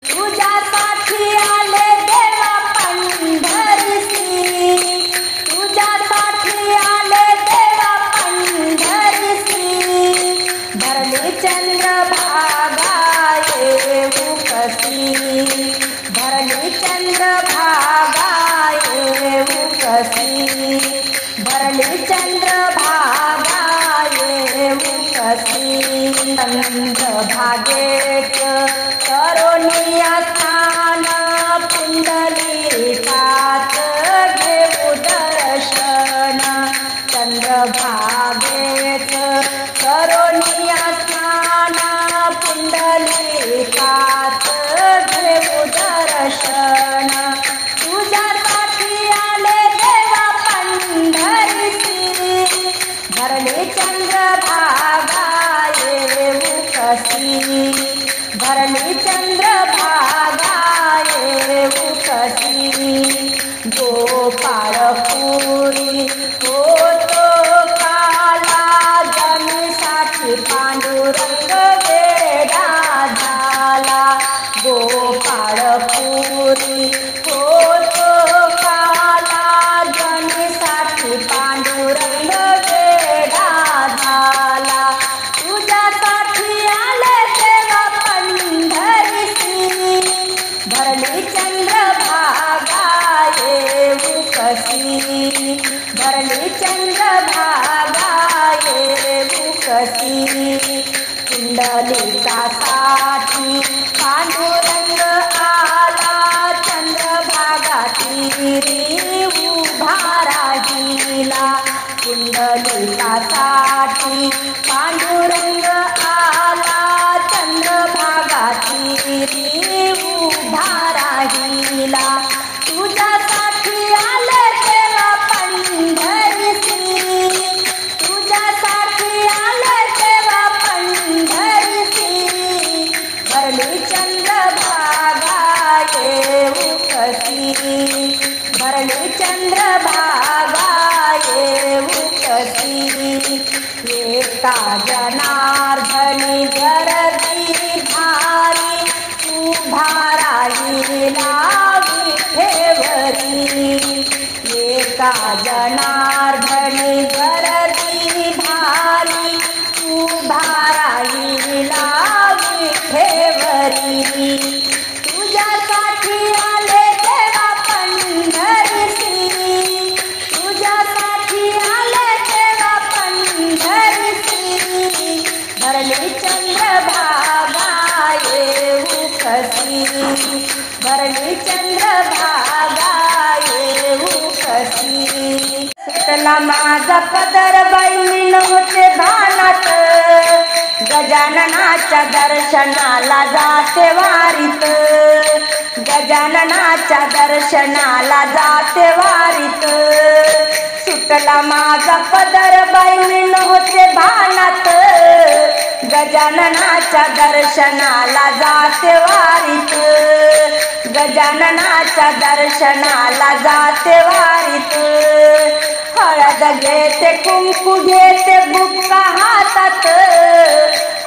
तुझ्यासाठी आले देवा पंढरीसी, तुझ्यासाठी आले देवा पंढरीसी, भरली चंद्रभागा येऊ कशी, भरली चंद्रभागा येऊ कशी, भरली चंद्रभागा येऊ कशी, चंद्रभागेत करोनिया स्थान पुंडलिकात घेऊ दर्शन, चंद्रभागेत करोनिया स्थान पुंडलिकात घेऊ दर्शन, तुझ्यासाठी आले देवा पंढरीसी, भरले चंद्रभागा येऊ कशी, भरली चंद्रभागा येऊ कशी, गोपाळपुरी होतो काला जमीसाठी पांडुरंग वेडा झाला, गोपाळपुरी होतो काला जमीसाठी पांडुरंग वेडा झाला, तुझ्यासाठी आले देवा पंढरीसी, भरली चंद्रभागा येऊ कशी, भरली चंद्रभागा येऊ कशी, पुंडलिकासाठी पांडुरंग आला चंद्रभागा तीरी उभा राहिला, पुंडलिकासाठी पांडुरंग आला चंद्रभागा तीरी उभा राहिला, तुझ्यासाठी आले देवा पंढरीसी, तुझ्यासाठी आले देवा पंढरीसी, भरली चंद्रभागा येऊ कशी, भरली चंद्रभागा येऊ कशी, एका जनार्दनी गर्दी भारी उभा राहिला विठेवरी, एका जनार्दनी गर्दी भारी उभा राहिला विठेवरी, तुझ्यासाठी आले देवा पंढरीसी, तुझ्यासाठी आले देवा पंढरीसी, भरली चंद्रभागा येऊ कशी, भरली चंद्रभागा येऊ कशी, सुटला माझा पदर बाई मी नव्हते भानात, गजाननाच्या दर्शनाला जाते वारीत, गजाननाच्या दर्शनाला जाते वारीत, सुटला माझा पदर बाई मी नव्हते भानात, गजाननाच्या दर्शनाला जाते वारीत, गजाननाच्या दर्शनाला जाते वारीत, हळद घेते कुंकू घेते बुक्का हातात,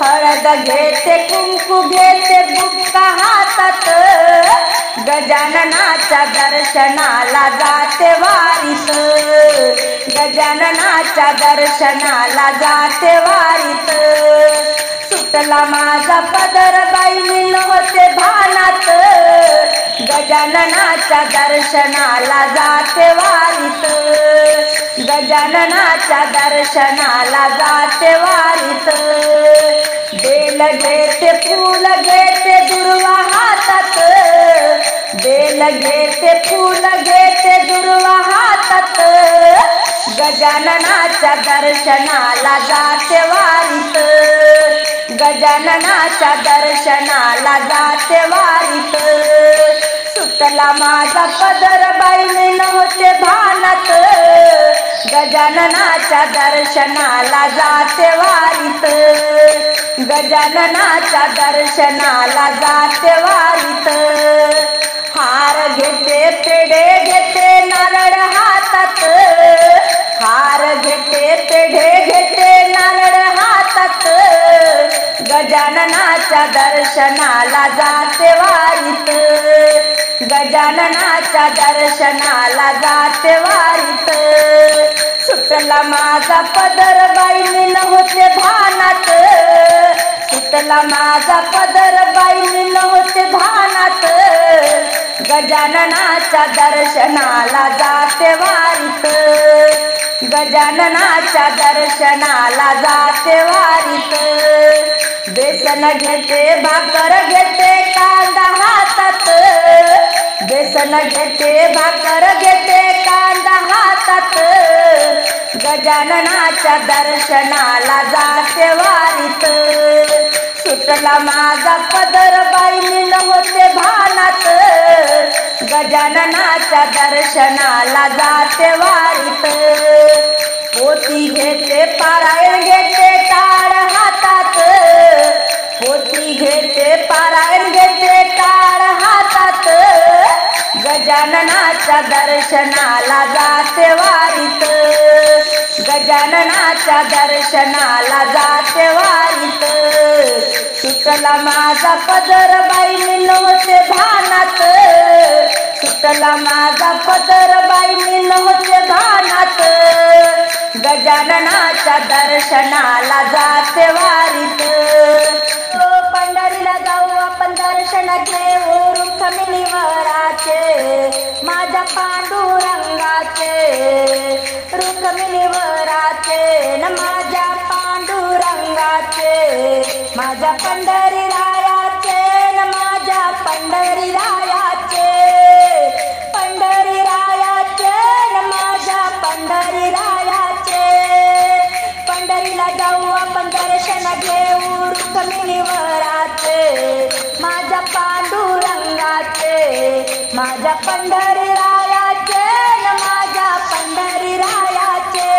हळद घेते कुंकू घेते बुक्का हातात, गजाननाच्या दर्शनाला जाते वारीत, गजाननाच्या दर्शनाला जाते वारीत, सुटला माझा पदर बाई मी नव्हते भानात, गजाननाच्या दर्शनाला जाते वारीत, गजाननाच्या दर्शनाला जाते वारीत, बेल घेते फूल घेते दुर्वा हातात, बेल घेते फूल घेते दुर्वा हातात, गजाननाच्या दर्शनाला जाते वारीत, गजाननाच्या दर्शनाला जाते वारीत, सुटला माझा पदर बाई मी नव्हते भानात, गजाननाच्या दर्शनाला जाते वारीत, गजाननाच्या दर्शनाला जाते वारीत, हार घेते पेढे घेते नारळ हातात, हार घेते पेढे घेते नारळ हातात, गजाननाच्या दर्शनाला जाते वारीत, गजाननाच्या दर्शनाला जाते वारीत. सुटला माझा पदर बाई मी नव्हते भानात. सुटला माझा पदर बाई मी नव्हते भानात. गजाननाच्या दर्शनाला जाते वारीत. गजाननाच्या दर्शनाला जाते वारीत. बेसन घेते भाकर घेते कांदा हातात. बेसन घेते भाकर घेते कांदा हातात. गजाननाच्या दर्शनाला जाते वारीत. सुटला माझा पदर बाई मी नव्हते भानात. गजाननाच्या दर्शनाला जाते वारीत. पोथी घेते पारायण घेते टाळ हातात. पोथी घेते पारायण घेते टाळ हातात. गजाननाच्या दर्शनाला जाते वारीत. गजाननाच्या दर्शनाला जाते वारीत. सुटला माझा पदर बाई मी नव्हते भानात. सुटला माझा पदर बाई मी नव्हते भानात. गजाननाच्या दर्शनाला जाते वारीत. पंढरीला जाऊ आपण दर्शन घेऊ रुक्मिणीवराचे. माझ्या पांडुरंगाचे. रुक्मिणीवराचे न माझ्या पांडुरंगाचे. माझ्या पंढरीरायाचे न माझ्या पंढरीरायाचे. पंढरीरायाचे न माझ्या पंढरीरायाचे. पंढरीला जाऊ आपण दर्शन घेऊ रुक्मिणीवराचे. माझ्या पांडुरंगाचे. माझ्या पंढरीरायाचे न माझ्या पंढरीरायाचे.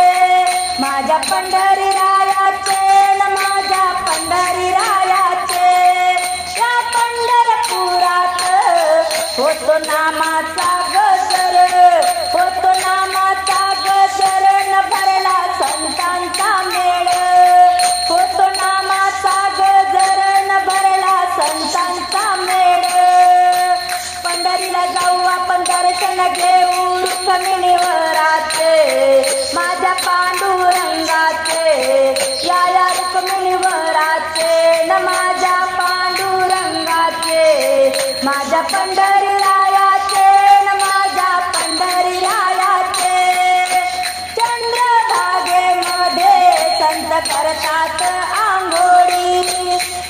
माझ्या पंढरीरायाचे न माझ्या पंढरीरायाचे. या पंढरपुरात होतो नामाचा गजर. होतो नामाचा गजर न भरला संतांचा मेळ. होतो नामाचा गजर न भरला संतांचा मेळ. पंढरीला जाऊ आपण दर्शन घेऊ रुक्मिणीवराचे. माझ्या पांडुरंगाचे. या रुक्मिणीवराचे न माझ्या पांडुरंगाचे. माझ्या पंढरीरायाचे न माझ्या पंढरीरायाचे. चंद्रभागेमध्ये संत करतात आंघोळी.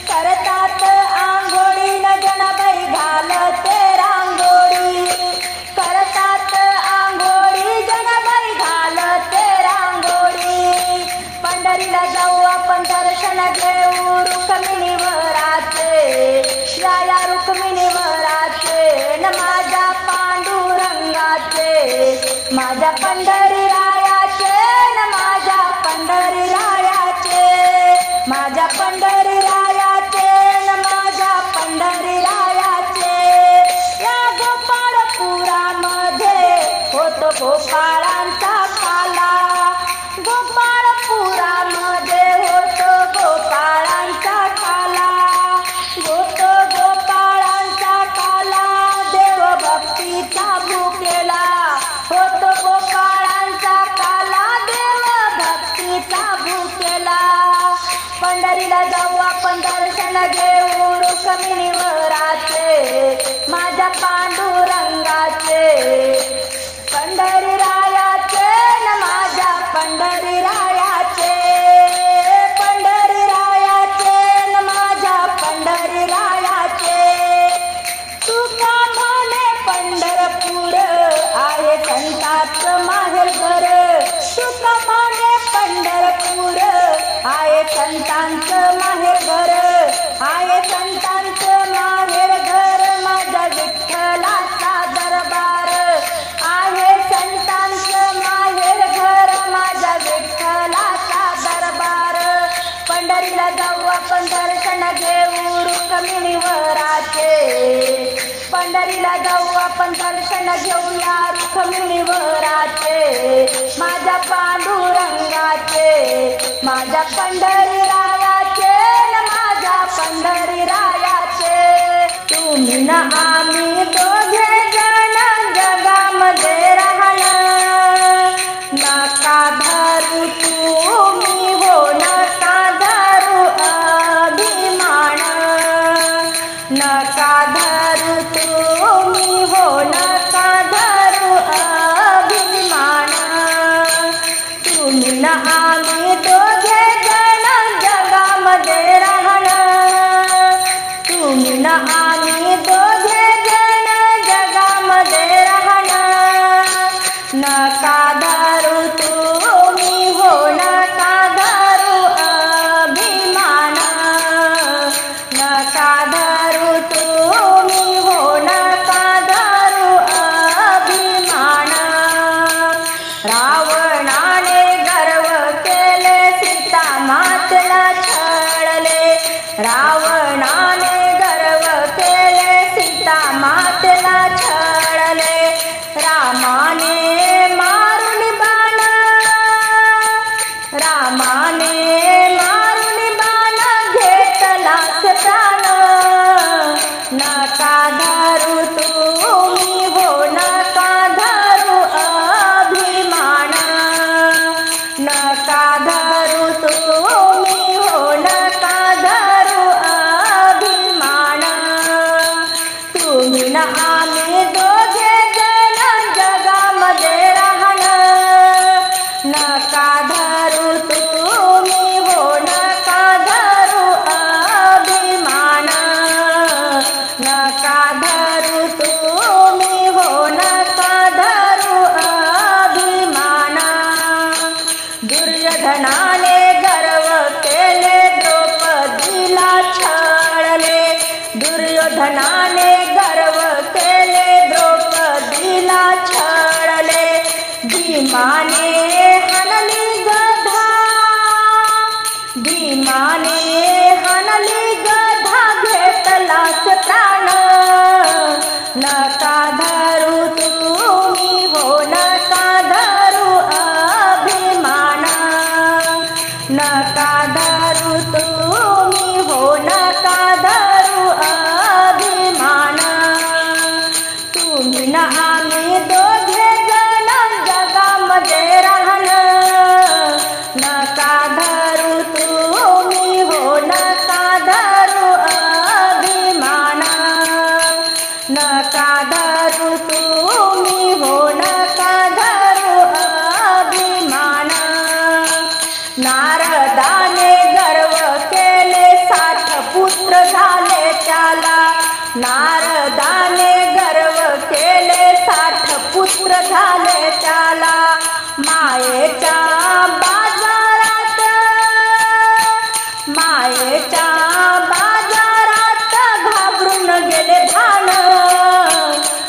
करतात आंघोळी न जनाबाई घालते रांगोळी. करतात आंघोळी जनाबाई घालते रांगोळी. पंढरीला जाऊ आपण दर्शन घेऊ रुक्मिणीवराचे. या रुक्मिणीवराचे न माझ्या पांडुरंगाचे. माझ्या पंढरीरायाचे न माझ्या पंढरीरायाचे. माझ्या पंढरीरायाचे न माझ्या पंढरीरायाचे. या गोपाळपुरामध्ये होतो गोपाळांचा काला. गोपाळपुरामध्ये होतो गोपाळांचा काला. होतो गोपाळांचा काला. देव भक्तीचा भुकेला. होतो गोपाळांचा काला. देव भक्तीचा भुकेला. पंढरीला जाऊ आपण दर्शन घेऊ रुक्मिणीवराचे. माझ्या पांडुरंगाचे. पंढरीरायाचे न माझ्या पंढरीरायाचे. पंढरीरायाचे न माझ्या पंढरीरायाचे. तुका म्हणे पंढरपूर आहे संतांचं माहेर घर. तुका म्हणे पंढरपूर आहे संतांचं माहेर घर. आहे संतांचं माहेर घर. माझ्या विठ्ठलाचा दरबार. आहे संतांचं माहेर घर. माझ्या विठ्ठलाचा दरबार. पंढरीला जाऊ आपण दर्शन घेऊ रुक्मिणीवराचे. पंढरीला जाऊ आपण दर्शन घेऊया रुक्मिणीवराचे. माझ्या पांडुरंगाचे. माझ्या पंढरीरायाचे न माझ्या पंढरीरायाचे. तुम्ही न आम्ही दोघे धरू तुम्ही हो नका धरू अभिमान, तुम्ही न आम्ही दोघे जण जगामध्ये राहणार, तुम्ही न आम्ही दोघे जण जगामध्ये राहणार, नका धरू तुम्ही हो नका धरू अभिमान, नका धरू तुम्ही हो नका धरू अभिमान. रावणाने गर्व केले सीता मातेला छळले, रावणाने गर्व केले सीता मातेला छळले, रामाने मारून बाण, रामाने मारून बाण घेतलाच प्राण, नका धरू तुम्ही हो नका धरू अभिमान, नका धरू तुम्ही हो नका धरू अभिमान, तुम्ही न आम्ही दोघे जण जगामध्ये राहणार, नका धरू तुम्ही हो नका धरू अभिमान, नका धरू तुम्ही हो नका धरू अभिमान. दुर्योधनाने गर्व केले द्रौपदीला छळले, दुर्योधनाने गर्व केले द्रौपदीला छळले, भीमाने हाणली गदा, भीमाने हाणली गदा घेतलाच प्राण, नका धरू तुम्ही हो नका धरू अभिमान, नका धरू तुम्ही हो नका धरू अभिमान, तुम्ही न आम्ही दोघे जण जगामध्ये राहणार, नका धरू तुम्ही हो नका धरू अभिमान, नका धरू तुम्ही हो नका धरू अभिमान. नारदाने गर्व केले 60 पुत्र झाले त्याला, नारदाने गर्व केले 60 पुत्र झाले त्याला, मायेच्या बाजारात, मायेच्या बाजारात घाबरून गेले धान,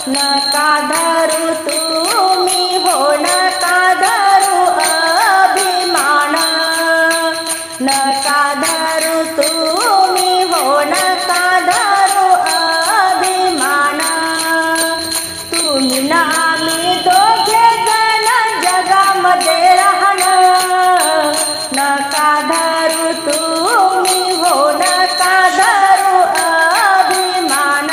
नका धरू तुम्ही हो नका धरू अभिमान, नका धरू तुम्ही हो नका धरू अभिमान, तुम्ही न आम्ही दोघे जण जगामध्ये राहणार, नका धरू तुम्ही हो नका धरू अभिमान,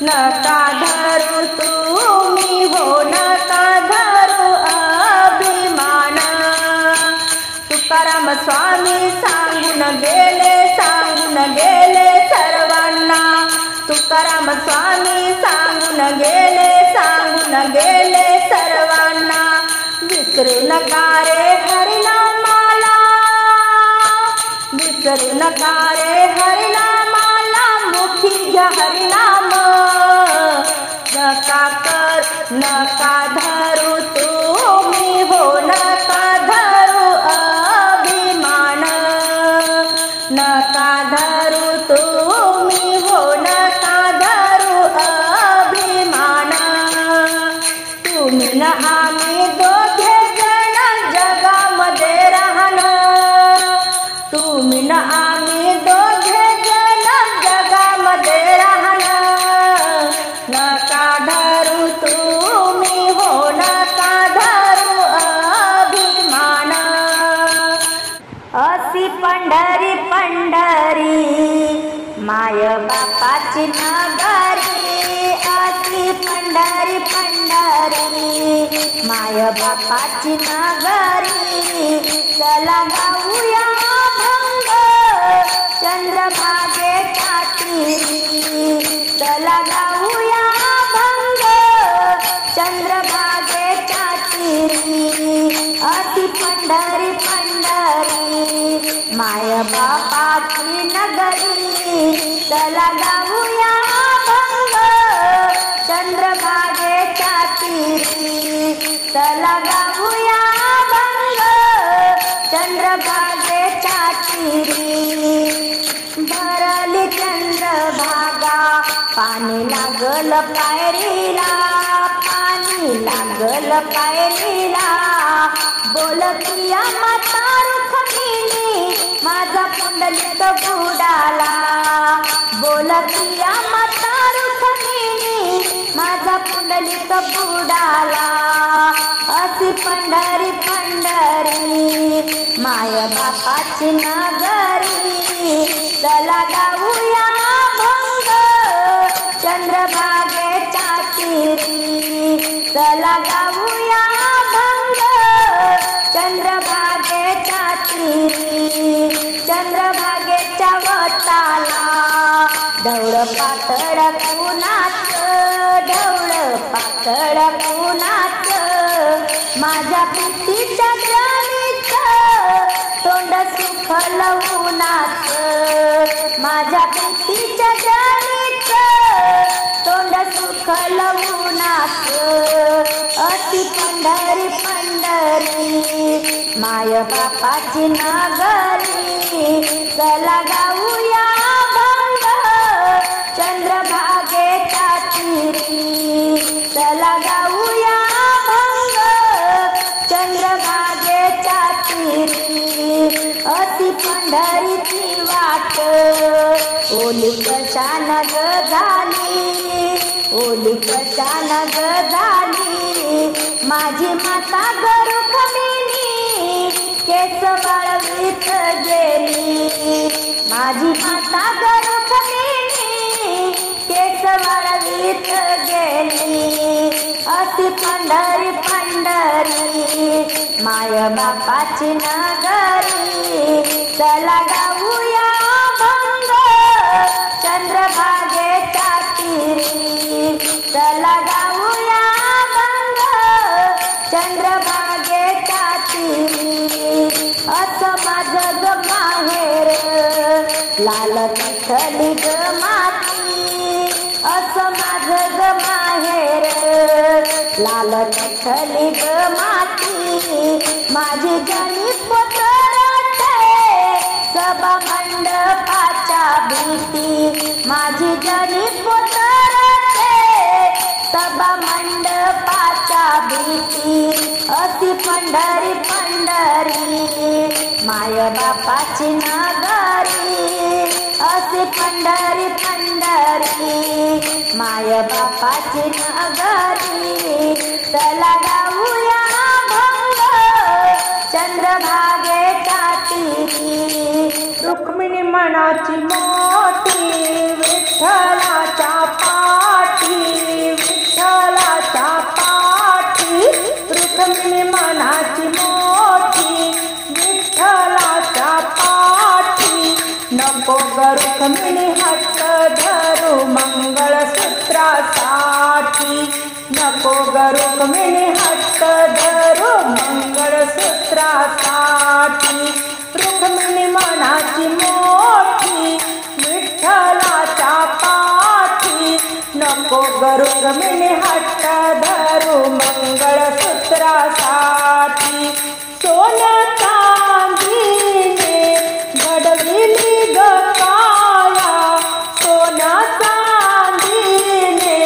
नका धरू तुम्ही हो नका धरू अभिमान. तुकाराम स्वामी सांगून गेले सर्वांना, तुकाराम स्वामी सांगून गेले सर्वांना, विसरू नका रे हरिनामाला, विसरू नका रे हरिनामाला, मुखी घ्या हरिनाम, नका धरू तुम्ही हो नका धरू अभिमान, नका धरू तुम्ही हो नका धरू अभिमान, तुम्ही न आम्ही दोघे जण जगामध्ये राहणार, तुम्ही न आम्ही दोघे जण जगामध्ये राहणार, नका धरू तुम्ही हो नका धरू अभिमान. अशी पंढरी पंढरी माय बापाची नगरी, अशी पंढरी पंढरी माय बापाची नगरी, चला गाऊया भंग चंद्रभागेच्या तीरी, माय बापाची नगरी चला गाऊया अभंग चंद्रभागेच्या तीरी चला गाऊया अभंग चंद्रभागेच्या तीरी भरली चंद्रभागा पाणी लागल पायरीला पाणी लागल पायरीला बोलतिया माता रुक्मिणी माझा पुंडलिक बुडाला बोलतिया माता रुक्मिणी माझा पुंडलिक बुडाला अशी पंढरी पंढरी माय बापाची नगरी चला गाऊया अभंग चंद्रभागेच्या तीरी चला गाऊया अभंग चंद्रभागेच्या तीरी चंद्रभागेच्या वताला ढवळ पातळ कुणाचं ढवळ पातळ कुणाचं माझ्या प्रीतीच्या ग्रामीचं तोंड सुखल उन्हाचं माझ्या प्रीतीच्या ग्रामीचं तोंड सुखल उन्हाचं अशी पंढरी पंढरी माय बापाची नगरी चला गाऊया अभंग चंद्रभागेच्या तीरी चला गाऊया अभंग चंद्रभागेच्या तीरी अशी पंढरीची वाट ओली कशान ग झाली ओली कशान ग झाली माझी माता रुक्मिणी केस वाळवीत गेली माझी माता रुक्मिणी केस वाळवीत गेली अशी पंढरी पंढरी माय बापाची नगरी चला गाऊया अभंग चंद्रभागेच्या तीरी चला गाऊया अभंग चंद्रभागेच्या तीरी असं माझं ग माहेर लाल विठ्ठली ग माती असं माझं ग माहेर लाल विठ्ठली ग माती माझी गणित पोतरते सभा मंडपाच्या भीती माझी गणित पोतरते सभा मंडपाच्या भीती अशी पंढरी पंढरी माय बापाची नगरी अशी पंढरी पंढरी माय बापाची नगरी चला गाऊया अभंग चंद्रभागेच्या तीरी रुक्मिणी मनाची मोठी विठ्ठलाच्या पाठी विठ्ठलाच्या पाठी रुक्मिणी मनाची मोठी विठ्ठलाच्या पाठी नको ग रुक्मिणी हट्ट धरू मंगळसूत्रासाठी नको ग रुक्मिणी हट्ट धरू मंगळसूत्रासाठी रुक्मिणी मनाची मोठी विठ्ठलाच्या पाठी नको ग रुक्मिणी हट्ट धरू मंगळसूत्रासाठी सोनं चांदीने घडविली ग काया सोनं चांदीने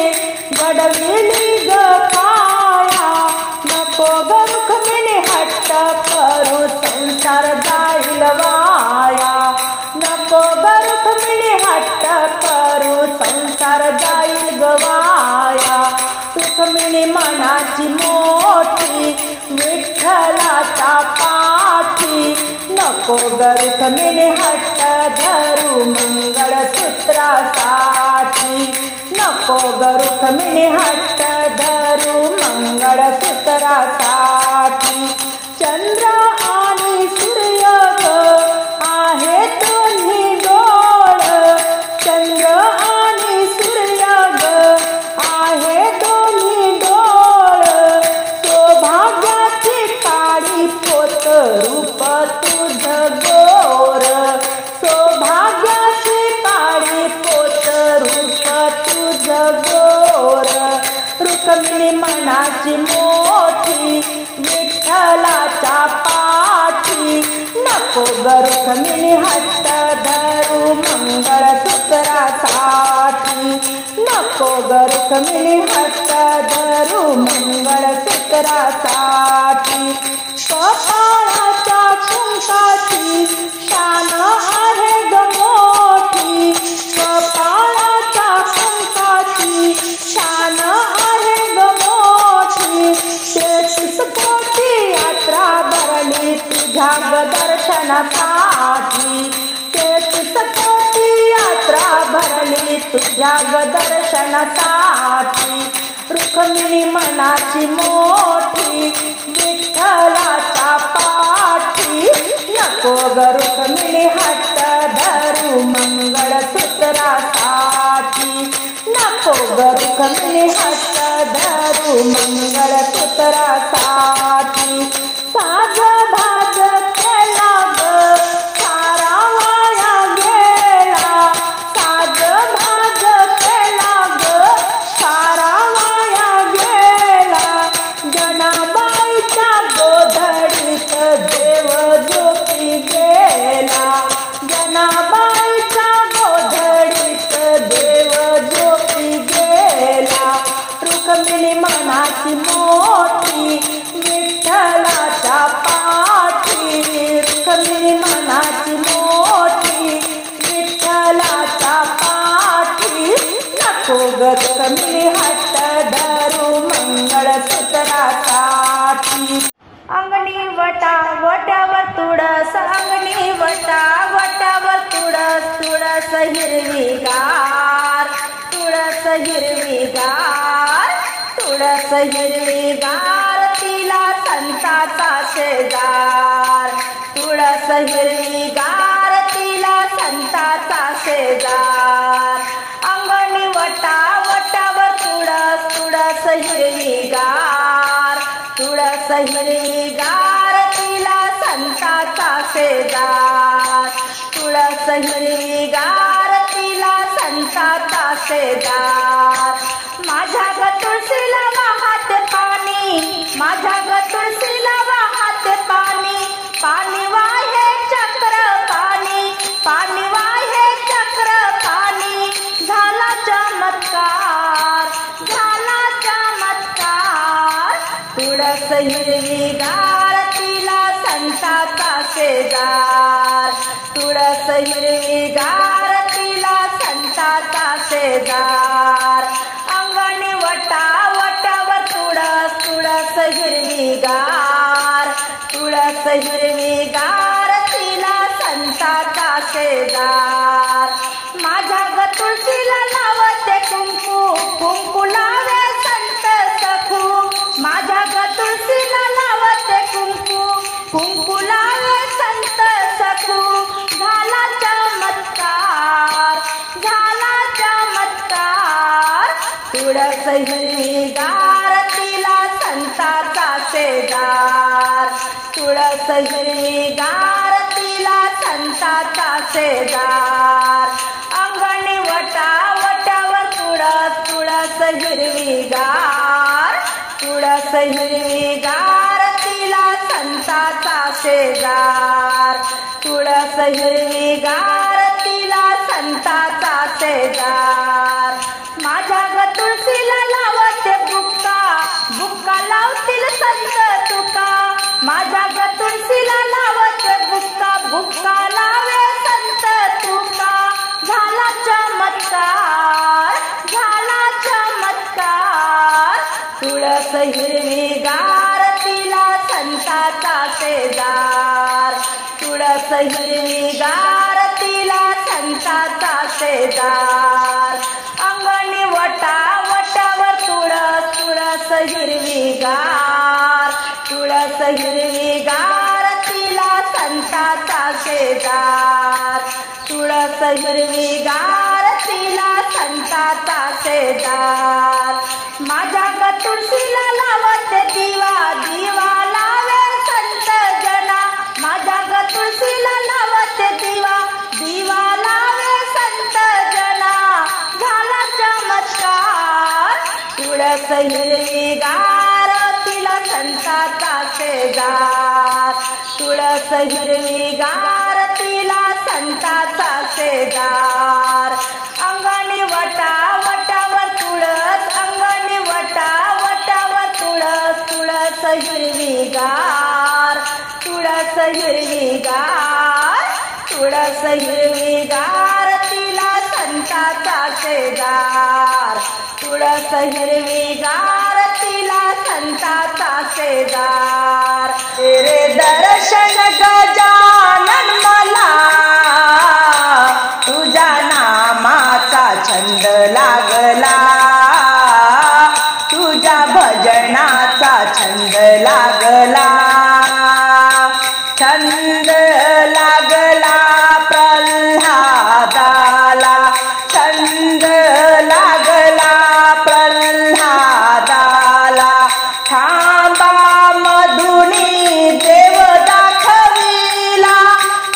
घडविली ग काया नको ग रुक्मिणी हट्ट करू संसार जाईल वाया नको ग रुक्मिणी हट्ट करू संसार जाईल गवाया रुक्मिणी मनाची मोठी विठ्ठलाच्या पाठी नको ग रुक्मिणी हट्ट धरू मंगळसूत्रासाठी नको ग रुक्मिणी हट्ट धरू मंगळसूत्रासाठी चंद्र आणि सूर्य आहे दोन्ही डोळ चंद्र आणि सूर्य आहे दोन्ही डोळ सौभाग्याची काळी पोत रूप तुझ गोर गोर रुक्मिणी मनाची मोठी विठ्ठलाच्या पाठी नको ग रुक्मिणी हट्ट धरू मंगळसूत्रासाठी नको ग रुक्मिणी हट्ट धरू मंगळसूत्रासाठी कपाळाच्या कुंकाची शान आहे ग मोठी कपाळाच्या कुंकाची शान आहे ग मोठी 33 कोटी यात्रा भरली तुझ्या ग दर्शनासाठी 33 कोटी यात्रा भरली तुझ्या ग दर्शनासाठी रुक्मिणी मनाची मोठी विठ्ठलाच्या पाठी नको ग रुक्मिणी हट्ट धरू मंगळसूत्रासाठी नको ग रुक्मिणी हट्ट धरू मंगळसूत्रासाठी साज भाज केला ग सारा वाया गेला साज भाज केला ग सारा वाया गेला जनाबाईच्या गोधडीत देव झोपी गेला जनाबाईच्या गोधडीत देव झोपी गेला रुक्मिणी मनाची मोठी विठ्ठलाच्या पाठी रुक्मिणी मनाची मोठी विठ्ठलाच्या पाठी नको ग रुक्मिणी हट्ट धरू मंगळसूत्रासाठी अंगणी वटा वटावर तुळस अंगणी वटा वटावर तुळस तुळस हिरवीगार तुळस हिरवीगार तुळस हिरवीगार तिला संताचा शेजार तुळस हिरवीगार तिला संताचा शेजार अंगणी वटा वटावर तुळस तुळस हिरवीगार तुळस हिरवीगार तिला संताचा शेजार तुळस हिरवीगार तिला संताचा शेजार माझ्या ग तुळशीला वाहते पाणी माझ्या ग तुळशीला वाहते पाणी पाणी वाहे चक्र पाणी पाणी वाहे चक्र पाणी झाला चमत्कार झाला चमत्कार तुळस हिरवीगार तिला संताचा शेजार तुळस हिरवीगार तिला संताचा शेजार अंगणी वटा वटावर तुळस तुळस हिरवीगार तुळस हिरवीगार तिला संताचा शेजार माझ्या ग तुळशीला लावते कुंकू कुंकू लावे संत सखू माझ्या ग तुळशीला लावते कुंकू कुंकू लावे संत सखू झाला चमत्कार झाला चमत्कार तुळस हिरवीगार तिला संताचा शेजार तुळस हिरवीगार तिला संताचा शेजार अंगणी वटा वटावर तुळस तुळस हिरवीगार तुळस हिरवीगार तिला संताचा शेजार तुळस हिरवीगार तिला संताचा शेजार माझ्या ग तुळशीला लावते बुक्का बुक्का लावतील संत तुका माझ्या ग तुळशीला लावते बुक्का बुक्का लावे संत तुका झाला चमत्कार झाला चमत्कार तुळस हिरवीगार तिला संताचा शेजार तुळस हिरवीगार तिला संताचा शेजार अंगणी वटा वटावर तुळस तुळस हिरवीगार तुळस हिरवीगार तिला संताचा शेजार तुळस हिरवीगार तिला संताचा शेजार माझ्या ग तुळशीला लावते दिवा दिवा लावे संत जना माझ्या ग तुळशीला लावते दिवा दिवा लावे संत जना झाला चमत्कार तुळस हिरवीगार तिला संताचा शेजार, तुळस हिरवीगार तिला संताचा शेजार. अंगणी वटा वटावर तुळस, अंगणी वटा वटावर तुळस, तुळस हिरवीगार, तुळस हिरवीगार, तुळस हिरवीगार तिला संताचा शेजार, तुळस हिरवीगार तिला संताचा शेजार. तेरे दर्शन गजानन मला तुझ्या नामाचा छंद लागला, तुझ्या भजनाचा छंद लागला, छंद लागला प्रल्हादाला, छंद लागला प्रल्हादाला. खांबा मधुनी देव दाखविला,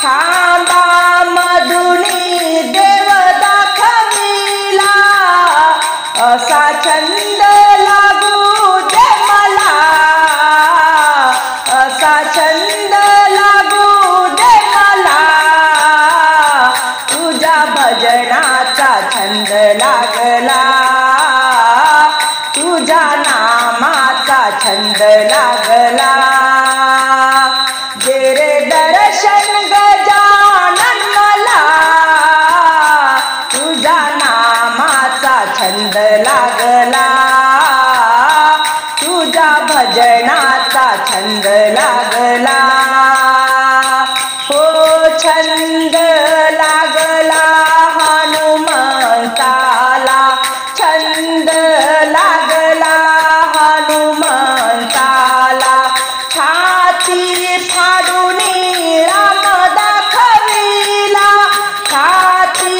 खांबा मधुनी देव दाखविला, असा छंद लागू दे मला, असा छंद लागू दे मला, तुझ्या भजनाचा छंद लागला, तुझ्या नामाचा छंद लागला. जे रे दर्शन गजानन मला तुझ्या नामाचा छंद लागला, तुझ्या भजनाचा छंद लागला. हो छंद लागला हनुमंताला, छंद लागला हनुमंताला, छाती फाडूनी राम दाखविला, छाती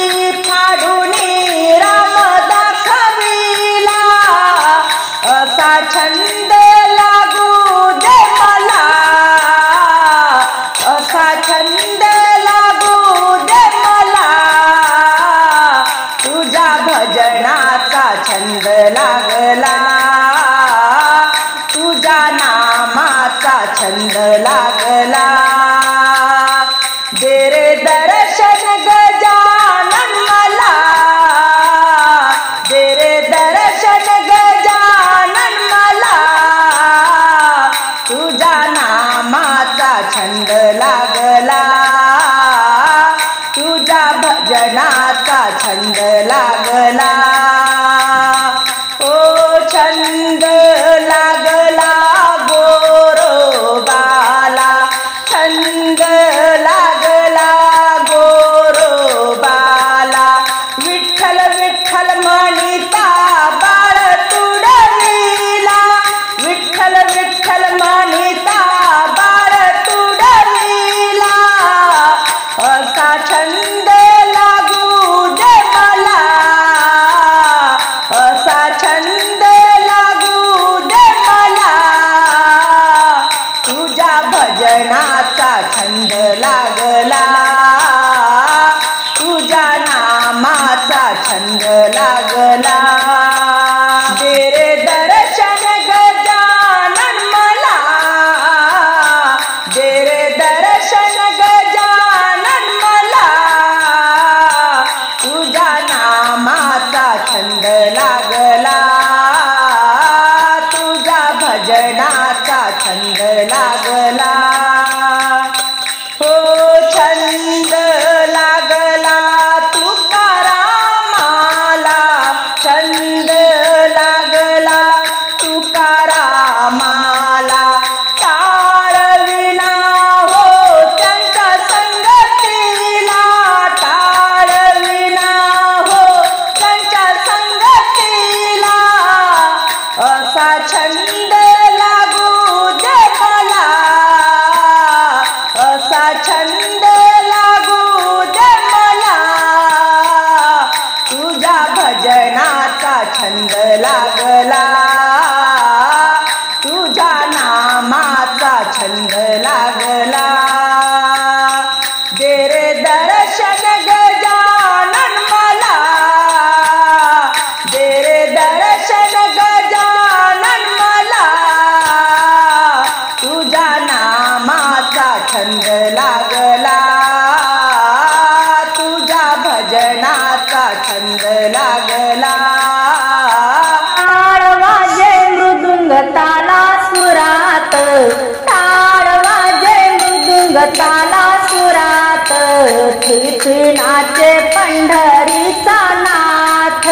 फाडूनी राम दाखविला, असा छंद लागू दे मला, असा छंद लागू दे मला, तुझ्या भजनाचा छंद लागला, तुझ्या नामाचा छंद लागला. दे रे दर्शन गजानन मला, दे रे दर्शन गजानन मला, तुझ्या नामाचा छंद लागला, तुझ्या भजनाचा छंद लागला. ओ छंद लागला गोरोबाला, छंद लागला गोरोबाला, विठ्ठल विठ्ठल म्हणिता बाळ तुडविला, विठ्ठल विठ्ठल म्हणिता बाळ तुडविला, असा छंद लागू दे मला, असा छंद लागू दे मला, तुझ्या भजनाचा छंद लागला, तुझ्या नामाचा छंद लागला. दे रे दर्शन गजानन मला, दे रे दर्शन गजानन मला, तुझ्या नामाचा छंद लागला, तुझ्या भजनाचा छंद लागला. हो छंद लागला तुकारामाला, छंद लागला तुकारामाला, टाळविना हो त्यांच्या संगतीला, टाळविना हो त्यांच्या संगतीला, असा छंद लागू दे मला, असा छंद लागू दे मला, तुझ्या भजनाचा छंद लागला, तुझ्या नामाचा छंद लागला. दे रे दर्शन गजानन मला, दे रे दर्शन गजानन मला, तुझ्या नामाचा छंद लागला, तुझ्या भजनाचा छंद लागला. टाळ वाजे मृदुंग ताला सुरात, टाळ वाजे मृदुंग ताला सुरात, थिथी नाचे पंढरीचा नाथ,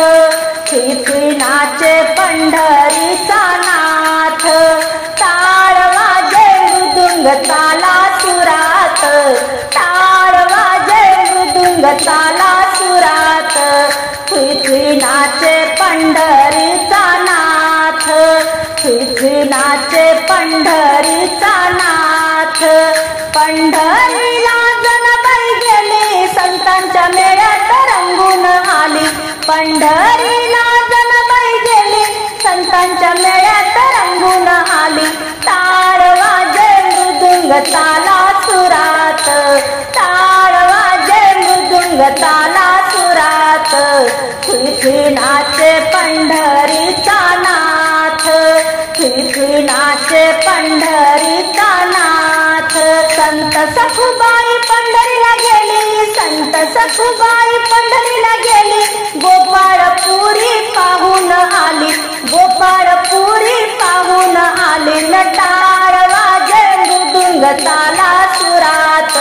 थिथी नाचे पंढरीचा नाथ. टाळ वाजे मृदुंग ताला सुरात, टाळ वाजे मृदुंग ताला सुरात, थिथी नाचे पंढरीचा नाथ, थिथी नाचे पंढरीचा नाथ. पंढरीला जनाबाई गेली, संतांच्या मेळ्यात रंगून आली, पंढरीला जनाबाई गेली, संतांच्या मेळ्यात रंगून आली. टाळ वाजे मृदुंग ताला सुरात, टाळ वाजे मृदुंग ताला सुरात, थिथी नाचे पंढरीचा नाथ, थिथी नाचे पंढरीचा नाथ. संत सखुबाई पंढरीला गेली, संत सखुबाई पंढरीला गेली, गोपाळपुरी पाहून आली, गोपाळपुरी पाहून आली. टाळ वाजे मृदुंग ताला सुरात,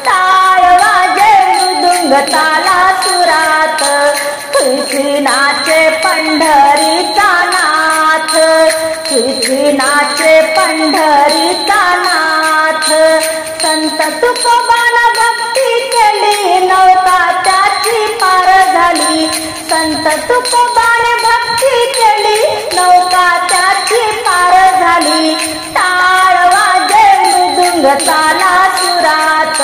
टाळ वाजे मृदुंग ताला सुरात, थिथी नाचे पंढरीचा नाथ, थिथी नाचे पंढरीचा नाथ. संत तुकोबानं भक्ती केली, नौका त्याची पार झाली, संत तुकोबाने भक्ती केली, नौका त्याची पार झाली. टाळ वाजे मृदुंग ताला सुरात,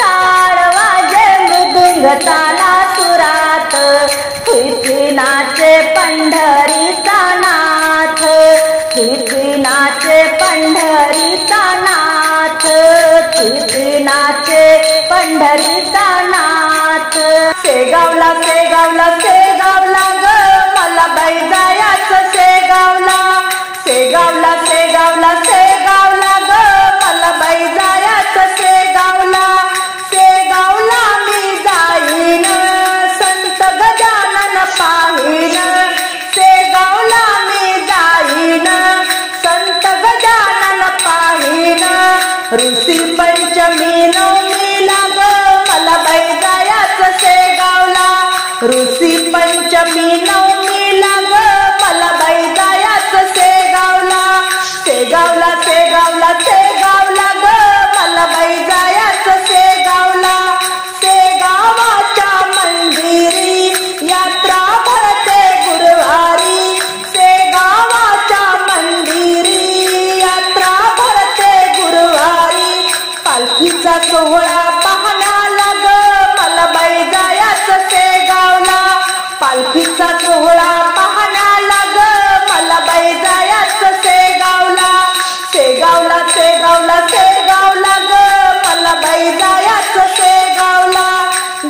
टाळ वाजे मृदुंग ताला सुरात, थिथी नाचे पंढरीचा नाथ, थिथी नाचे पंढरीचा नाथ, थिथी नाचे पंढरीचा नाथ. शेगावला शेगावला शेगावला ग मला बाई जायचं शेगावला, शेगावला शेगावला शेगावला ग मला बाई जायचं शेगावला. शेगावला मी जाईन, संत गजानन पाहीन, शेगावला मी जाईन, संत गजानन पाहीन. ऋषी पंचमी नवमीला ग मला बाई जायचं शेगावला, ऋषी पंचमी नवमीला ग मला बाई जायचं शेगावला. शेगावला शेगावला शेगावला ग मला बाई जायचं शेगावला. शेगावाच्या मंदिरी यात्रा भरते गुरुवारी, शेगावाच्या मंदिरी यात्रा भरते गुरुवारी. पालखीचा सोहळा पाहण्याला ग मला बाई जायचं शेगावला, पालखीचा सोहळा पाहण्याला ग मला बाई जायचं शेगावला. शेगावला शेगावला शेगावला ग मला बाई जायचं शेगावला.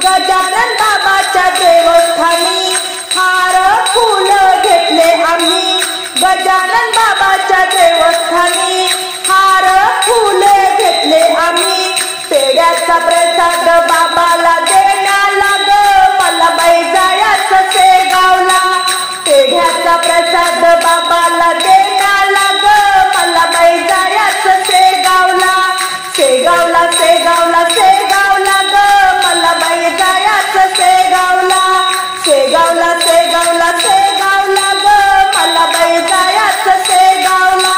गजानन बाबाच्या देवस्थानी हार फुल घेतले आम्ही, गजानन बाबाच्या देवस्थानी हार फुले घेतले आम्ही. पेड्याचा प्रसाद बाबाला देण्याला ग मला बाई जायचं शेगावला, पेढ्याचा प्रसाद बाबाला देण्याला ग मला बाई जायचं शेगावला. शेगावला शेगावला शेगावला ग मला बाई जायचं शेगावला, शेगावला शेगावला शेगावला ग मला बाई जायचं शेगावला.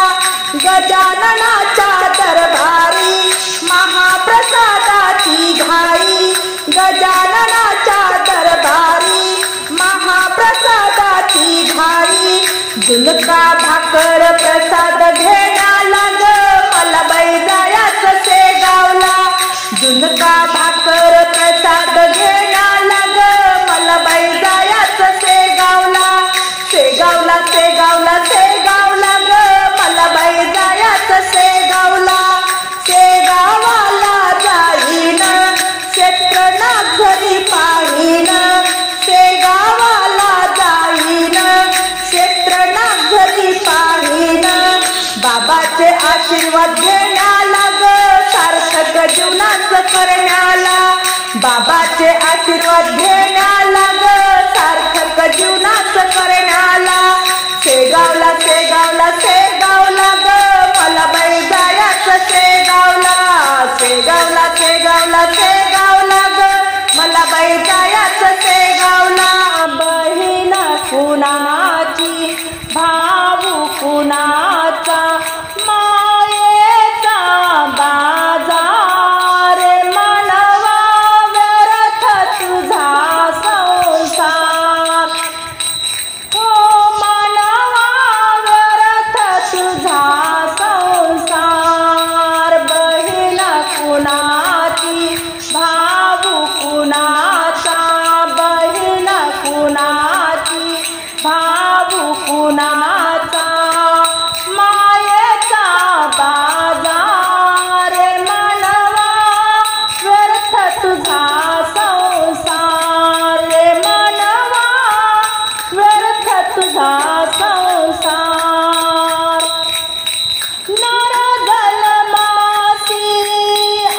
गजाननाच्या दरबारी महाप्रसादाची घाई, गजाननाच्या दरबारी महाप्रसादाची घाई. झुणका भाकर प्रसाद घेण्याला ग मला बाई जायचं शेगावला, झुणका भाकर प्रसाद घेण्याला ग मला बाई जायचं शेगावला. शेगावला शेगावला शेगावला ग मला बाई जायचं शेगावला. शेगावाला जाईन, क्षेत्रनाथ घरी पाहीन, शेगावाला जाईन, बाबाचे आशीर्वाद घेण्याला ग सार्थक जीवनाचं करण्याला, बाबाचे आशीर्वाद घेण्याला ग सार्थक जीवनाचं करण्याला. शेगावला शेगावला शेगावला ग मला बाई जायचं शेगावला, शेगावला शेगावला शेगावला ग मला बाई जायचं शेगावला. बहीण कुणाची भाऊ कुणाचा मायेचा बाजार मानवा व्यर्थ तुझा संसार. हो मानवा व्यर्थ तुझा संसार. बहीण कुणाची भाऊ कुणाचा, बहीण कुणाची भाऊ कुणाचा मायेचा बाजार मानवा व्यर्थ तुझा संसार. मानवा व्यर्थ तुझा संसार. नर जन्मासी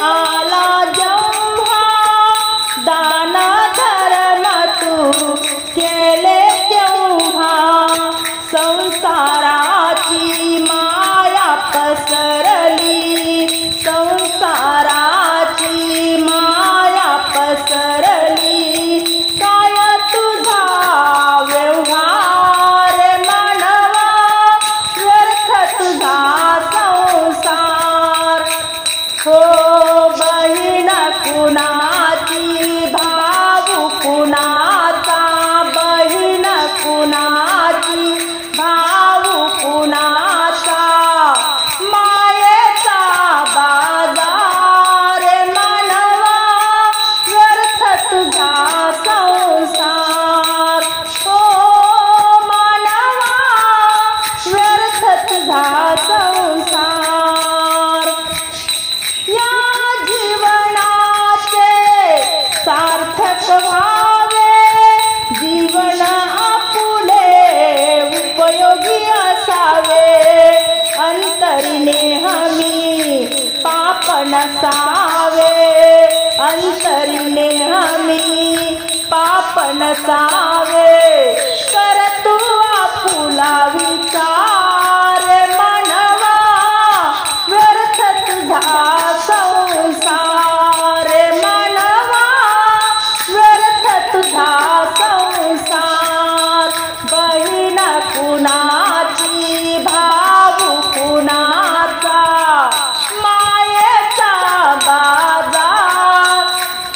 आला जेव्हा दान धर्म तू केले तेव्हा संसाराची माया पसरली, संसाराची माया पसरली. काय तुझा व्यवहार मानवा व्यर्थ तुझा संसार. हो बहीण कुणाची भाऊ कुणाचा, बहीण कुणाची भाऊ कुणाचा मायेचा बाजार मानवा व्यर्थ तुझा संसार. हो मानवा व्यर्थ तुझा संसार. या जीवनाचे सार्थक व्हावे, जीवन आपुले उपयोगी असावे. अंतरीने हमी पाप नसावे, अंतरीने हमी पाप नसावे. कर तू आपुला विचार मानवा व्यर्थ तुझा संसार. मानवा व्यर्थ तुझा संसार. बहीण कुणाची भाऊ कुणाचा मायेचा बाजार.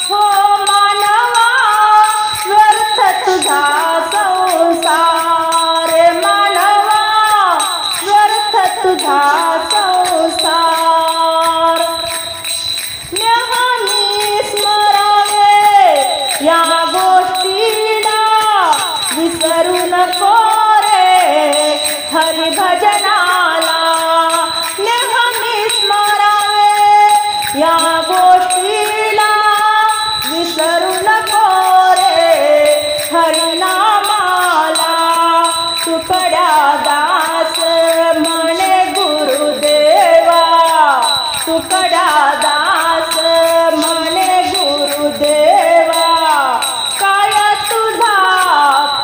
हो मानवा व्यर्थ तुझा संसार. मानवा व्यर्थ तुझा संसार. नेहमी स्मरावे या गोष्टीला विसरू नको रे हरिभजनाला. नेहमी स्मरावे या गोष्टीला विसरू नको रे हरिनामाला. तुकड्या दास म्हणे गुरुदेवा, तुकड्या दास म्हणे गुरुदेवा. काय तुझा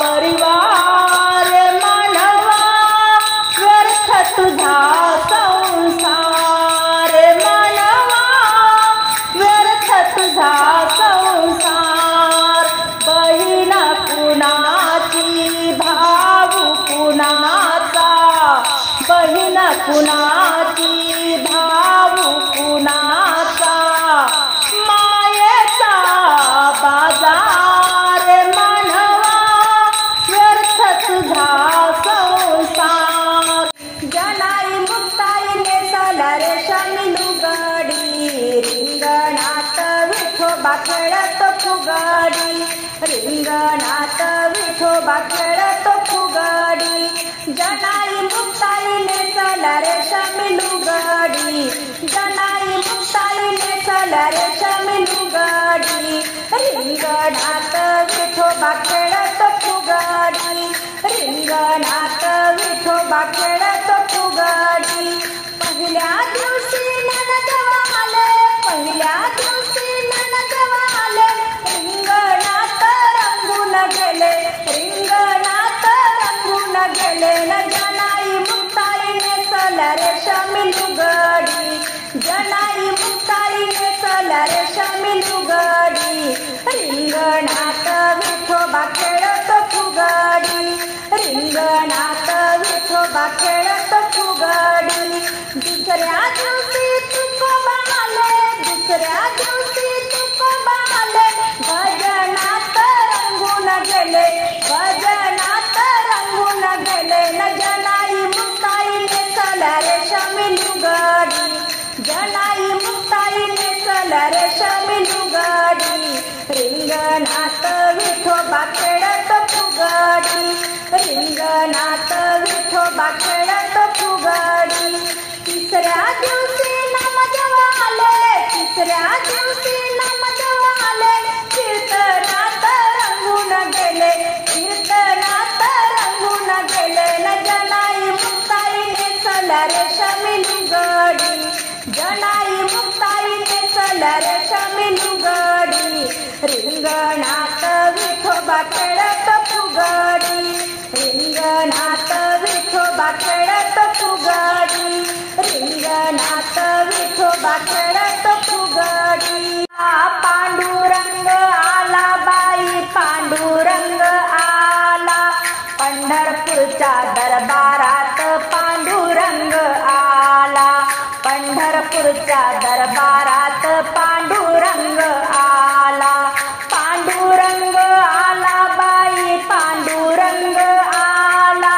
परिवार मानवा व्यर्थ तुझा संसार. मानवा व्यर्थ तुझा संसार. बहीण कुणाची भाऊ कुणाचा, बहीण कुणाची भाऊ कुणाचा मायेचा बाजार मानवा व्यर्थ तुझा संसार. जनाई मुक्ताई नेसला रेशमी लुगडी, रिंगणात विठोबा खेळतो फुगडी, रिंगणात विठोबा खेळतो फुगडी. जनाई मुक्ताई नेसला रेशमी लुगडी, जनाई मुक्ताई नेसला रेशमी लुगडी. रिंगणात विठोबा खेळतो फुगडी, रिंगणात विठोबा खेळतो फुगडी. पहिल्या दिवशी नणंदवा आले, पहिल्या दिवशी नणंदवा आले, रिंगणात रंगून गेले, रिंगणात रंगून गेले. न जनाई मुक्ताई नेसल्या रेशमी लुगडी, जनाई मुक्ताई नेसल्या रेशमी लुगडी. रिंगणात विठोबा खेळत फुगडी, रिंगणात विठोबा खेळत फुगडी. दुसऱ्या दिवशी तुकोबा आले, दुसऱ्या दिवशी तुकोबा आले, भजनात रंगून गेले, भजनात रंगून गेले. न जनाई मुक्ताई नेसल्या रेशमी लुगडी, जनाई मुक्ताई नेसल्या रेशमी लुगडी. रिंगणात विठोबा खेळत फुगडी, रिंगणात विठोबा खेळत फुगडी. तिसऱ्या दिवशी नामदेवा आले, तिसऱ्या दिवशी नामदेवा आले, कीर्तनात रंगून गेले, कीर्तनात रंगून गेले. न जनाई मुक्ताई नेसल्या रेशमी लुगडी, जनाई मुक्ताई नेसल्या रेशमी लुगडी. रिंगणात विठोबा खेळत फुगडी, रिंगणात विठोबा खेळत फुगडी, रिंगणात विठोबा खेळत फुगडी. पांडुरंग आला बाई, पांडुरंग आला, पंढरपूरच्या दरबारात पांडुरंग आला, पंढरपूरच्या दरबारात पांडुरंग आला. पांडुरंग आला बाई, पांडुरंग आला,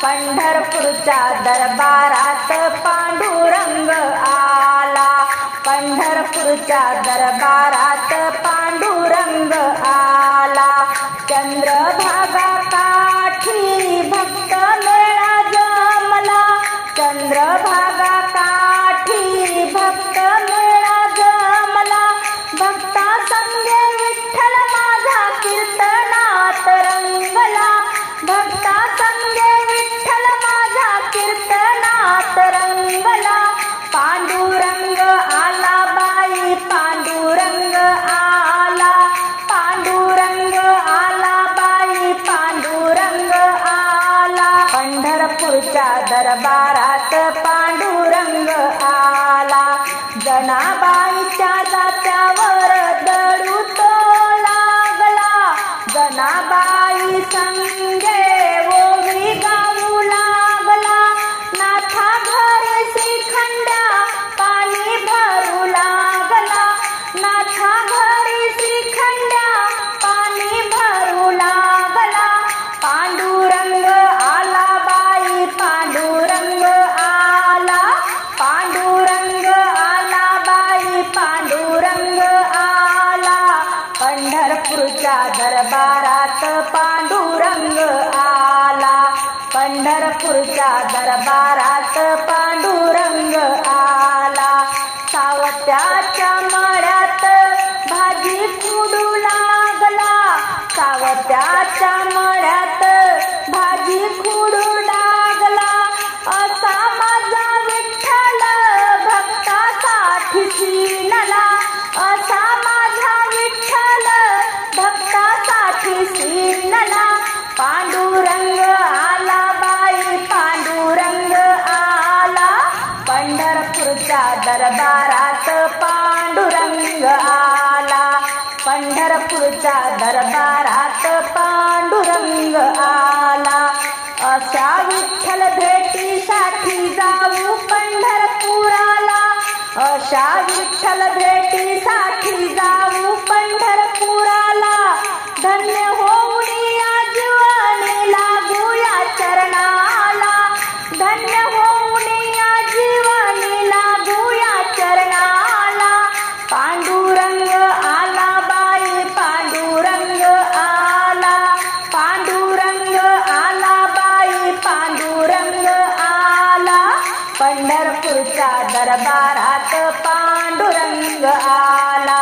पंढरपूरच्या दरबारात पांडुरंग आला, पंढरपूरच्या दरबारात पांडुरंग आला. चंद्रभागा काठी भक्त मेळा जमला, चंद्रभागा काठी भक्त मेळा जमला, भक्ता संगे विठ्ठल माझा कीर्तनात रंगला, भक्ता संगे विठ्ठल माझा कीर्तनात रंगला. पांडुरंग आला बाई, पांडुरंग आला, पांडुरंग आला बाई, पांडुरंग आला, पंढरपूरच्या दरबारात पांडुरंग आला. जनाबाईच्या जात्यावर दळू तो लागला, जनाबाई संगे ओवी गाऊ लागला, नाथा घरी श्रीखंड्या पाणी भरू लागला, नाथा घरी श्रीखंड्या पाणी भरू लागला. पांडुरंग आला बाई, पांडुरंग आला, पांडुरंग आला बाई, पांडुरंग आला, पंढरपूरच्या दरबारात पांडुरंग आला, पंढरपूरच्या दरबारात पांडुरंग आला. सावत्याच्या मळ्यात भाजी खुडू लागला, सावत्याच्या मळ्यात भाजी खुडू लागला, असा माझा विठ्ठल भक्तासाठी सीनला, असा माझा विठ्ठल भक्तासाठी सीनला. पांडुरंग आला बाई, पांडुरंग आला, पंढरपूरच्या दरबारात पांडुरंग आला, पंढरपूरच्या दरबारात पांडुरंग आला. अशा विठ्ठल भेटीसाठी जाऊ पंढरपुराला, अशा विठ्ठल भेटीसाठी जाऊ पंढरपुराला. धन्य होऊन या जीवनी लागूया चरणाला, धन्य होऊन या जीवनी लागूया चरणाला. पांडुरंग आला बाई, पांडुरंग आला, पांडुरंग आला बाई, पांडुरंग आला, पंढरपूरच्या दरबारात पांडुरंग आला,